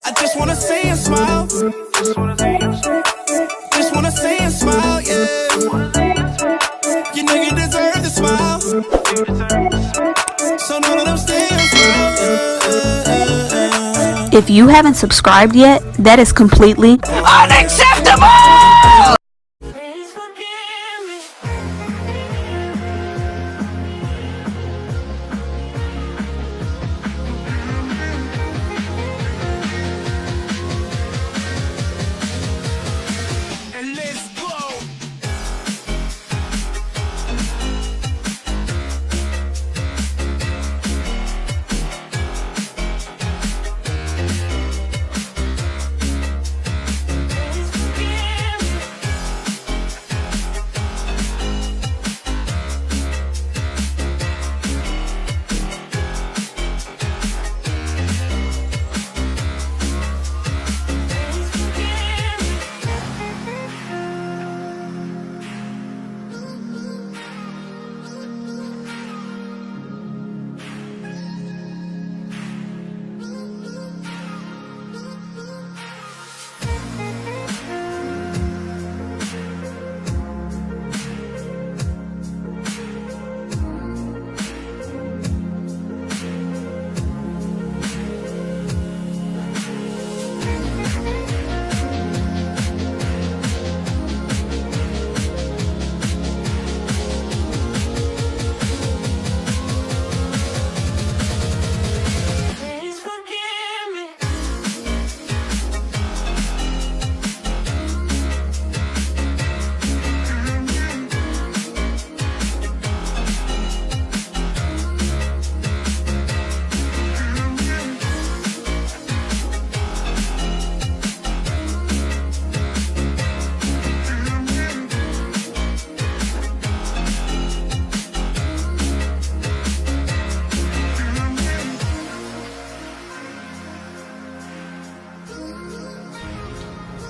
I just wanna see you smile. Just wanna see you smile, yeah. You know you deserve the smile. So none of them still smile, yeah. If you haven't subscribed yet, that is completely unacceptable!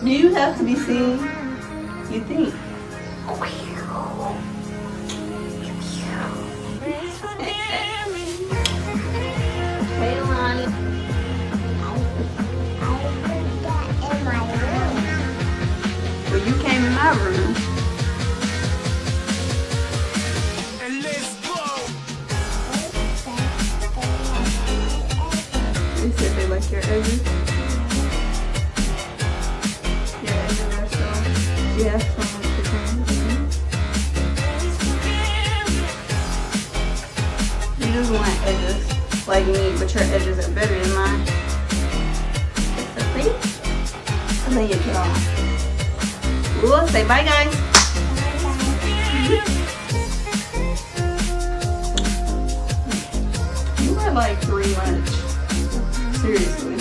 Do you have to be seen? You think? Hey, Lonnie. Well, you came in my room. They said they like your edges. Yeah, so much different. You just want edges like me, but your edges are better than mine. It's so pretty. And then you get off. We'll say bye, guys. You are like 3 lunch. Seriously.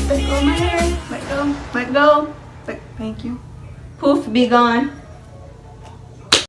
Let go of my hair. Let go. Let go. Thank you. Poof, be gone.